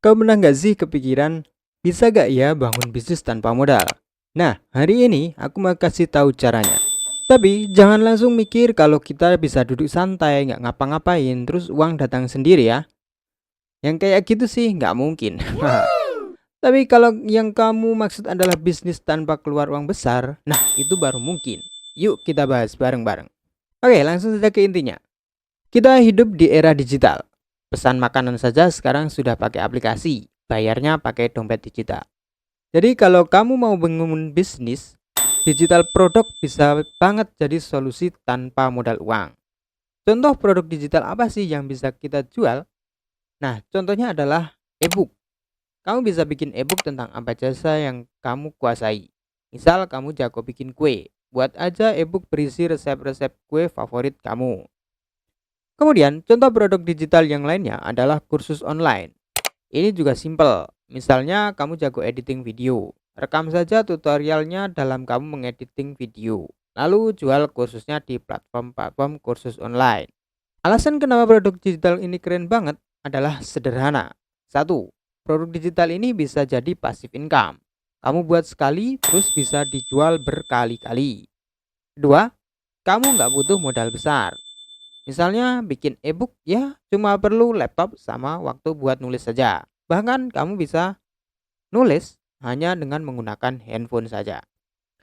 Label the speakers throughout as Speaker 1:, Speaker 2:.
Speaker 1: Kau pernah nggak sih kepikiran, bisa gak ya bangun bisnis tanpa modal? Nah, hari ini aku mau kasih tahu caranya. Tapi jangan langsung mikir kalau kita bisa duduk santai, nggak ngapa-ngapain, terus uang datang sendiri ya. Yang kayak gitu sih nggak mungkin. Tapi kalau yang kamu maksud adalah bisnis tanpa keluar uang besar, nah itu baru mungkin. Yuk kita bahas bareng-bareng. Oke, langsung saja ke intinya. Kita hidup di era digital. Pesan makanan saja sekarang sudah pakai aplikasi, bayarnya pakai dompet digital. Jadi kalau kamu mau bangun bisnis, digital produk bisa banget jadi solusi tanpa modal uang. Contoh produk digital apa sih yang bisa kita jual? Nah, contohnya adalah e-book. Kamu bisa bikin e-book tentang apa jasa yang kamu kuasai. Misal kamu jago bikin kue, buat aja e-book berisi resep-resep kue favorit kamu. Kemudian, contoh produk digital yang lainnya adalah kursus online. Ini juga simple. Misalnya kamu jago editing video. Rekam saja tutorialnya dalam kamu mengediting video. Lalu jual kursusnya di platform-platform kursus online. Alasan kenapa produk digital ini keren banget adalah sederhana. Satu, produk digital ini bisa jadi passive income. Kamu buat sekali terus bisa dijual berkali-kali. Kedua, kamu nggak butuh modal besar. Misalnya bikin e-book ya cuma perlu laptop sama waktu buat nulis saja. Bahkan kamu bisa nulis hanya dengan menggunakan handphone saja.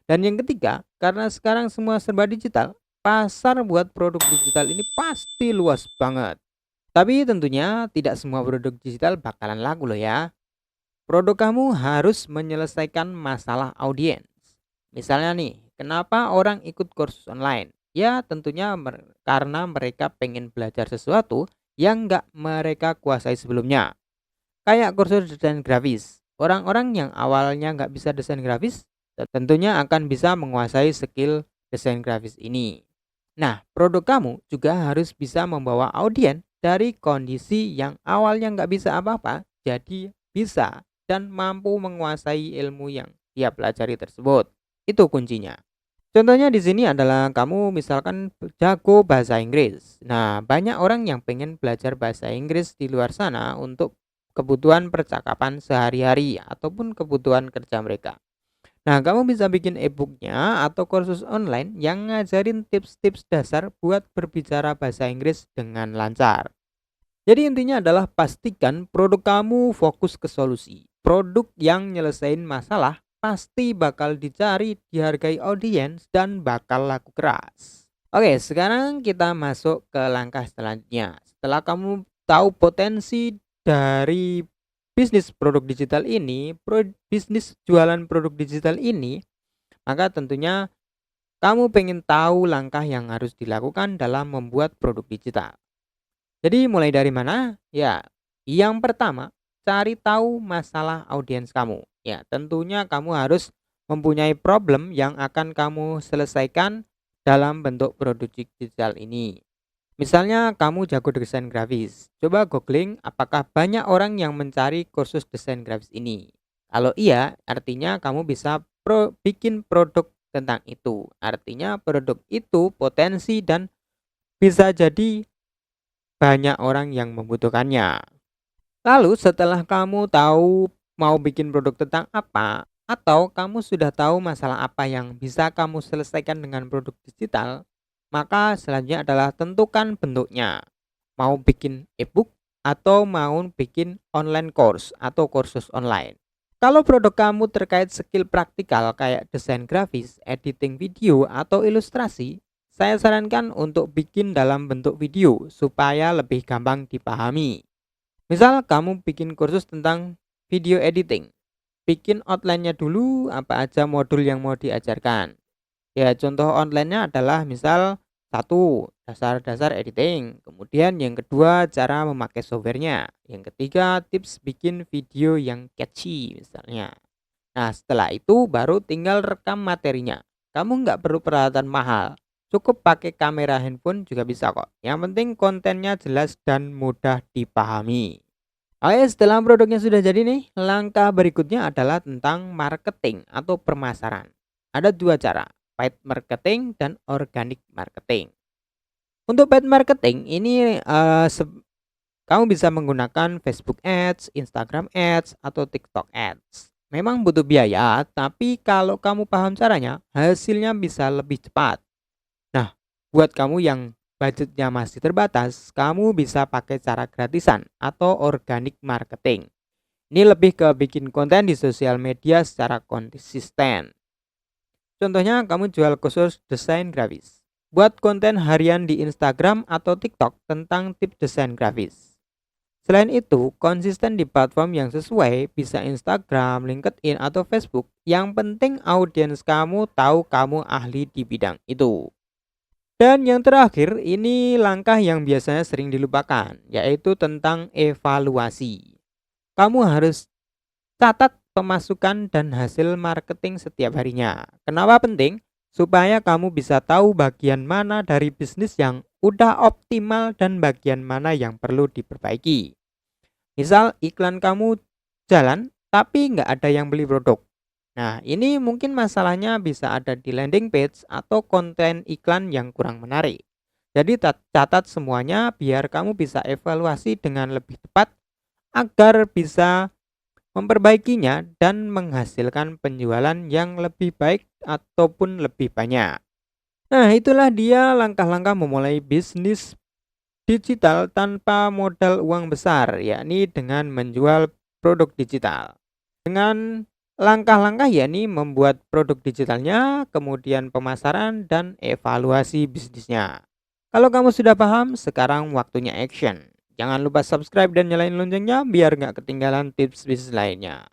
Speaker 1: Dan yang ketiga, karena sekarang semua serba digital, pasar buat produk digital ini pasti luas banget. Tapi tentunya tidak semua produk digital bakalan laku loh ya. Produk kamu harus menyelesaikan masalah audiens. Misalnya nih, kenapa orang ikut kursus online? Ya tentunya karena mereka pengen belajar sesuatu yang nggak mereka kuasai sebelumnya. Kayak kursus desain grafis. Orang-orang yang awalnya nggak bisa desain grafis, tentunya akan bisa menguasai skill desain grafis ini. Nah, produk kamu juga harus bisa membawa audiens dari kondisi yang awalnya nggak bisa apa-apa, jadi bisa dan mampu menguasai ilmu yang dia pelajari tersebut. Itu kuncinya. Contohnya di sini adalah kamu misalkan jago bahasa Inggris. Nah, banyak orang yang pengen belajar bahasa Inggris di luar sana untuk kebutuhan percakapan sehari-hari ataupun kebutuhan kerja mereka. Nah, kamu bisa bikin e-booknya atau kursus online yang ngajarin tips-tips dasar buat berbicara bahasa Inggris dengan lancar. Jadi intinya adalah pastikan produk kamu fokus ke solusi. Produk yang nyelesain masalah pasti bakal dicari, dihargai audiens, dan bakal laku keras. Oke, sekarang kita masuk ke langkah selanjutnya. Setelah kamu tahu potensi dari bisnis produk digital ini, bisnis jualan produk digital ini, maka tentunya kamu pengen tahu langkah yang harus dilakukan dalam membuat produk digital. Jadi mulai dari mana? Ya, yang pertama, cari tahu masalah audiens kamu. Ya, tentunya kamu harus mempunyai problem yang akan kamu selesaikan dalam bentuk produk digital ini. Misalnya kamu jago desain grafis. Coba googling apakah banyak orang yang mencari kursus desain grafis ini. Kalau iya, artinya kamu bisa bikin produk tentang itu. Artinya produk itu potensi dan bisa jadi banyak orang yang membutuhkannya. Lalu setelah kamu tahu mau bikin produk tentang apa, atau kamu sudah tahu masalah apa yang bisa kamu selesaikan dengan produk digital, maka selanjutnya adalah tentukan bentuknya. Mau bikin e-book atau mau bikin online course atau kursus online. Kalau produk kamu terkait skill praktikal kayak desain grafis, editing video, atau ilustrasi, saya sarankan untuk bikin dalam bentuk video supaya lebih gampang dipahami. Misal kamu bikin kursus tentang video editing. Bikin outline-nya dulu apa aja modul yang mau diajarkan. Ya, contoh online-nya adalah misal satu, dasar-dasar editing. Kemudian yang kedua, cara memakai softwarenya. Yang ketiga, tips bikin video yang catchy misalnya. Nah, setelah itu baru tinggal rekam materinya. Kamu nggak perlu peralatan mahal. Cukup pakai kamera handphone juga bisa kok. Yang penting kontennya jelas dan mudah dipahami. Oke, setelah produknya sudah jadi nih, langkah berikutnya adalah tentang marketing atau pemasaran. Ada dua cara, paid marketing dan organic marketing. Untuk paid marketing ini Kamu bisa menggunakan Facebook Ads, Instagram Ads, atau TikTok Ads. Memang butuh biaya, tapi kalau kamu paham caranya, hasilnya bisa lebih cepat. Nah, buat kamu yang budgetnya masih terbatas, kamu bisa pakai cara gratisan atau organic marketing. Ini lebih ke bikin konten di sosial media secara konsisten. Contohnya kamu jual khusus desain grafis. Buat konten harian di Instagram atau TikTok tentang tips desain grafis. Selain itu, konsisten di platform yang sesuai, bisa Instagram, LinkedIn, atau Facebook. Yang penting audiens kamu tahu kamu ahli di bidang itu. Dan yang terakhir, ini langkah yang biasanya sering dilupakan, yaitu tentang evaluasi. Kamu harus catat pemasukan dan hasil marketing setiap harinya. Kenapa penting? Supaya kamu bisa tahu bagian mana dari bisnis yang udah optimal dan bagian mana yang perlu diperbaiki. Misal iklan kamu jalan tapi nggak ada yang beli produk. Nah, ini mungkin masalahnya bisa ada di landing page atau konten iklan yang kurang menarik. Jadi catat semuanya biar kamu bisa evaluasi dengan lebih tepat agar bisa memperbaikinya dan menghasilkan penjualan yang lebih baik ataupun lebih banyak. Nah, itulah dia langkah-langkah memulai bisnis digital tanpa modal uang besar, yakni dengan menjual produk digital. Dengan langkah-langkah yakni membuat produk digitalnya, kemudian pemasaran dan evaluasi bisnisnya. Kalau kamu sudah paham, sekarang waktunya action. Jangan lupa subscribe dan nyalain loncengnya biar nggak ketinggalan tips bisnis lainnya.